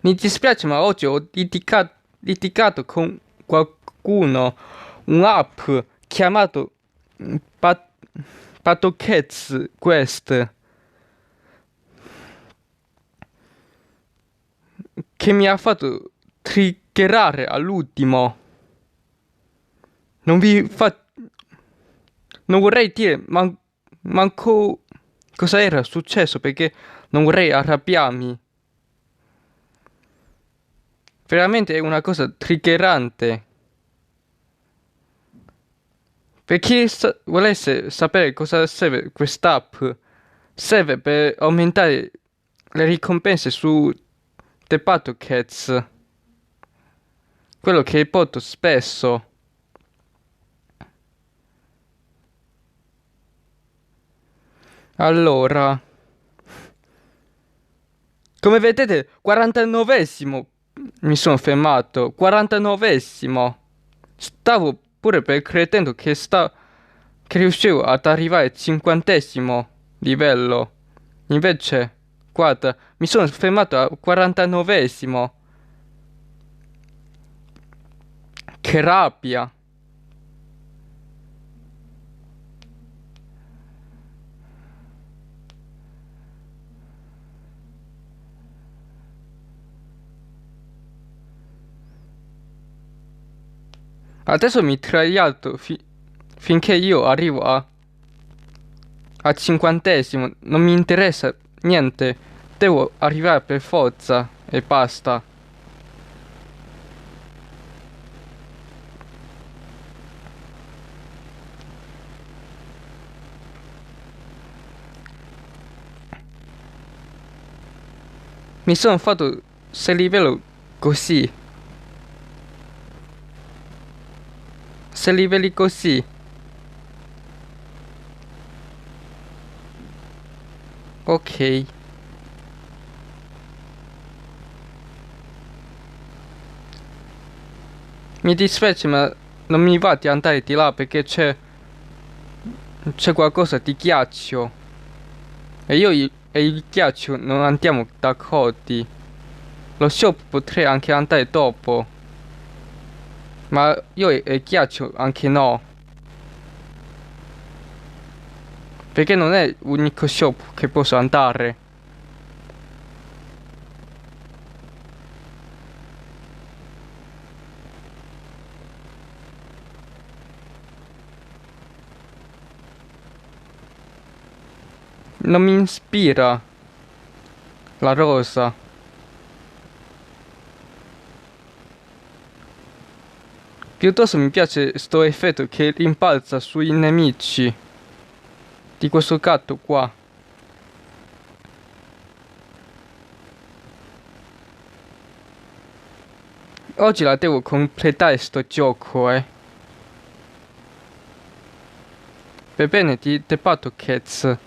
Mi dispiace, ma oggi ho litigato con qualcuno, un'app chiamato Pat Patocats Quest che mi ha fatto triggerare all'ultimo. Non vi fa... Non vorrei dire manco cosa era successo perché non vorrei arrabbiarmi. Veramente è una cosa triggerante. Per chi volesse sapere cosa serve quest'app, serve per aumentare le ricompense su The Battle Cats, quello che porto spesso. Allora, come vedete, 49esimo mi sono fermato, 49esimo. Stavo pure per credendo che riuscivo ad arrivare al 50esimo livello. Invece, guarda, mi sono fermato al 49esimo. Che rabbia. Adesso mi traiato finché io arrivo al 50esimo. Non mi interessa niente. Devo arrivare per forza e basta. Mi sono fatto 6 livelli così. 6 livelli così. Ok. Mi dispiace ma non mi va di andare di là perché c'è qualcosa di ghiaccio. E e il ghiaccio non andiamo d'accordo. Lo shop potrei anche andare dopo. Ma io e il ghiaccio anche no. Perché non è l'unico shop che posso andare. Non mi ispira la rosa. Piuttosto mi piace sto effetto che rimbalza sui nemici di questo gatto qua. Oggi la devo completare sto gioco, Per bene di The Battle Cats.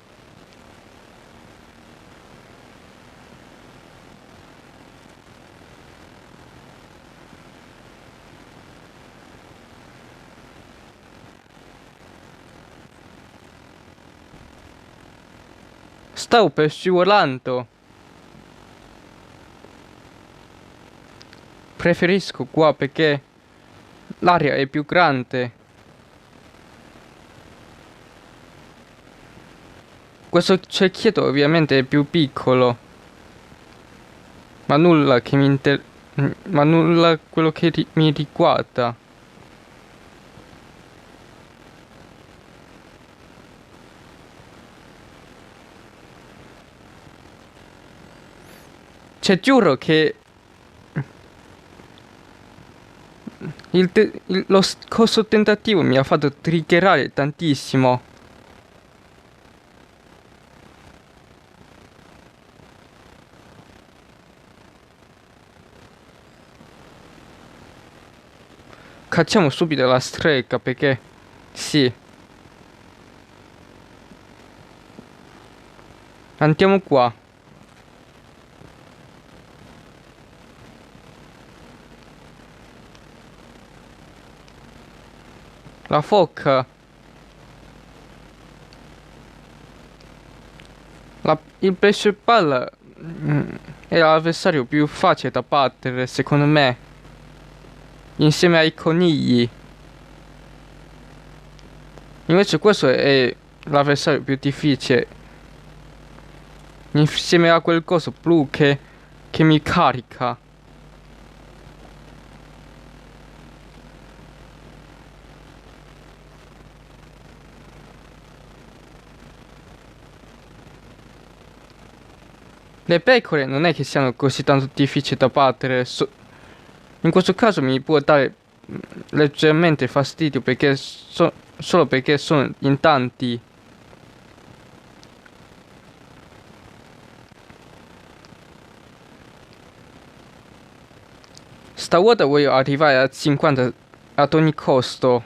Stavo per scivolando. Preferisco qua perché l'aria è più grande. Questo cerchietto ovviamente è più piccolo. Ma nulla che ma nulla quello che mi riguarda. Cioè, giuro che lo scorso tentativo mi ha fatto triggerare tantissimo. Cacciamo subito la strega perché... Sì. Andiamo qua. La foca. Il pesce palla è l'avversario più facile da battere, secondo me, insieme ai conigli. Invece questo è l'avversario più difficile, insieme a quel coso blu che mi carica. Le pecore non è che siano così tanto difficili da battere, in questo caso mi può dare leggermente fastidio perché solo perché sono in tanti. Stavolta voglio arrivare a 50 ad ogni costo,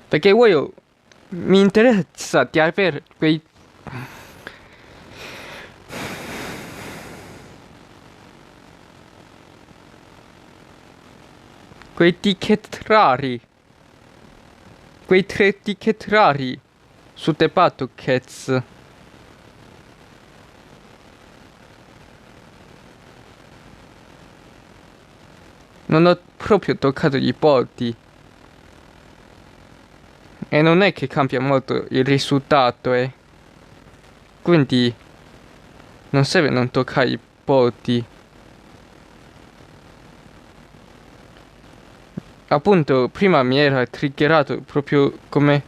perché mi interessa di avere quei ticket rari, quei 3 ticket rari su The Battle Cats. Non ho proprio toccato i porti. E non è che cambia molto il risultato, Quindi non serve non toccare i porti. Appunto, prima mi era triggerato proprio come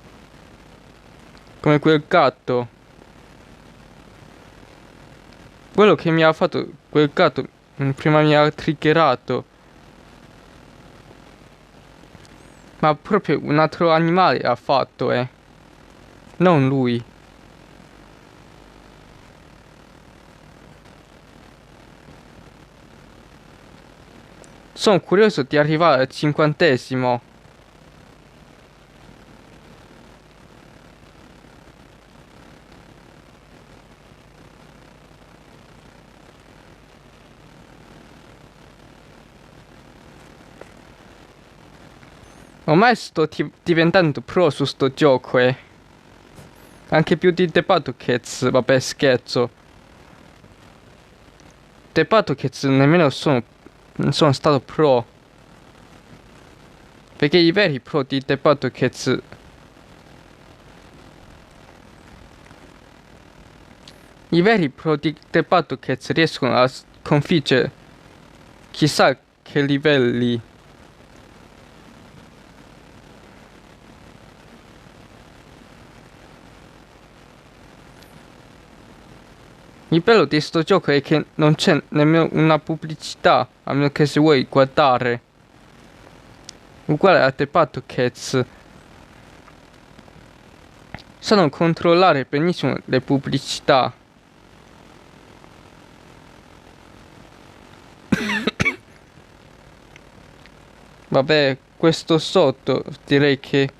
quel gatto. Quello che mi ha fatto quel gatto prima mi ha triggerato. Ma proprio un altro animale ha fatto, non lui. Sono curioso di arrivare al 50°. Ormai sto diventando pro su sto gioco, Anche più di The Battle Cats, vabbè scherzo. The Battle Cats nemmeno non sono stato pro. Perché i veri pro di The Battle Cats riescono a sconfiggere chissà che livelli. Il bello di sto gioco è che non c'è nemmeno una pubblicità, a meno che se vuoi guardare. Uguale a The Battle Cats. Sanno controllare benissimo le pubblicità. Vabbè, questo sotto direi che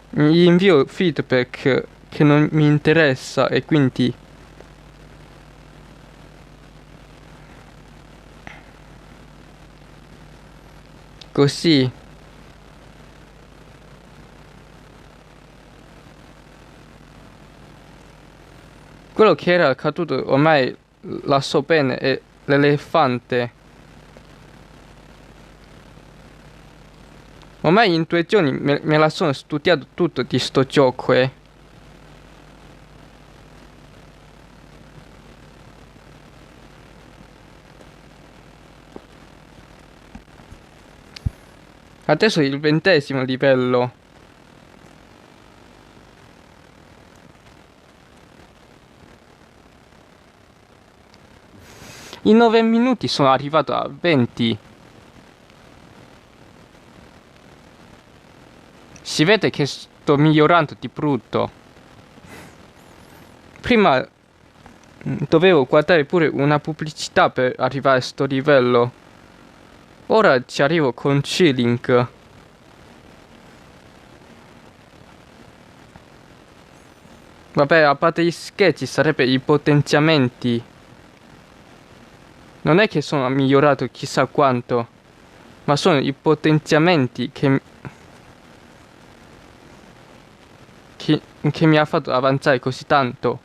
gli invio feedback che non mi interessa e quindi così. Quello che era accaduto ormai la so bene, è l'elefante. Ormai in 2 giorni me la sono studiato tutto di sto gioco, Adesso è il 20° livello. In 9 minuti sono arrivato a 20. Si vede che sto migliorando di brutto. Prima dovevo guardare pure una pubblicità per arrivare a sto livello. Ora ci arrivo con chilling. Vabbè, a parte gli scherzi sarebbe i potenziamenti. Non è che sono migliorato chissà quanto, ma sono i potenziamenti che che mi ha fatto avanzare così tanto.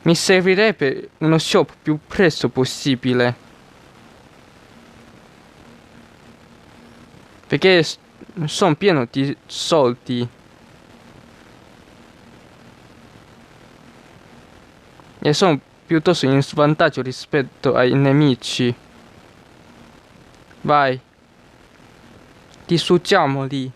Mi servirebbe uno shop più presto possibile. Perché sono pieno di soldi. E sono piuttosto in svantaggio rispetto ai nemici. Vai. Distruggiamoli.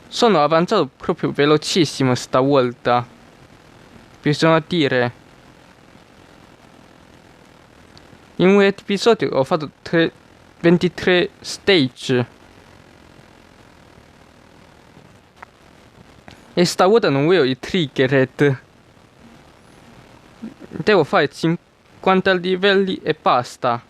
Sono avanzato proprio velocissimo stavolta. Bisogna dire. In un episodio ho fatto 23 stage. E stavolta non voglio i triggered. Devo fare 50 livelli e basta.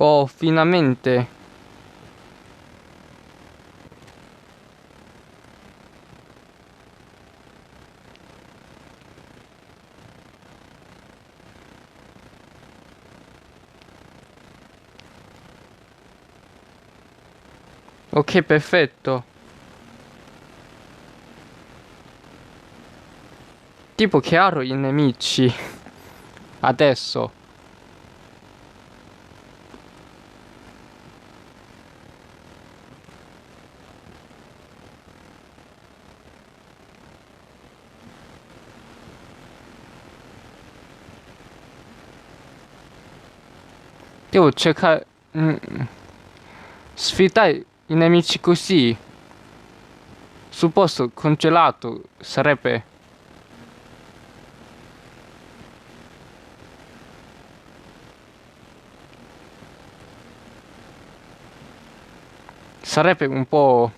Oh, finalmente. Ok, perfetto. Tipo chiaro i nemici. Adesso. Devo cercare... sfidare i nemici così. Sul posto congelato sarebbe... Sarebbe un po'...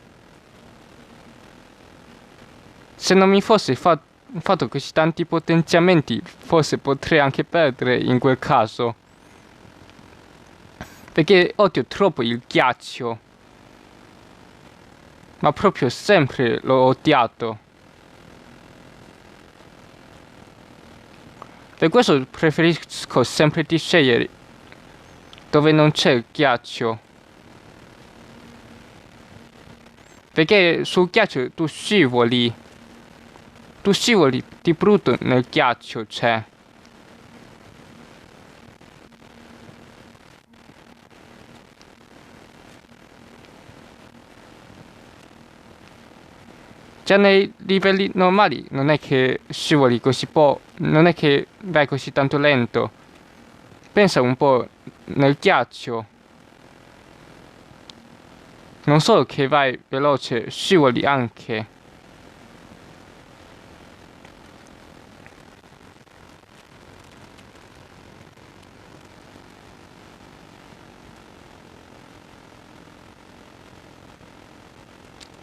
Se non mi fosse fatto così tanti potenziamenti, forse potrei anche perdere in quel caso. Perché odio troppo il ghiaccio. Ma proprio sempre l'ho odiato. Per questo preferisco sempre di scegliere dove non c'è ghiaccio. Perché sul ghiaccio tu scivoli. Tu scivoli di brutto nel ghiaccio, cioè. Già nei livelli normali non è che scivoli così non è che vai così tanto lento. Pensa un po' nel ghiaccio. Non solo che vai veloce, scivoli anche.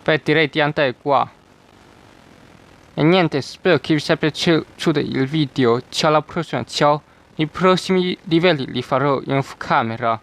Beh, direi di andare qua. E niente, spero che vi sia piaciuto il video. Ciao alla prossima, ciao. I prossimi livelli li farò in off camera.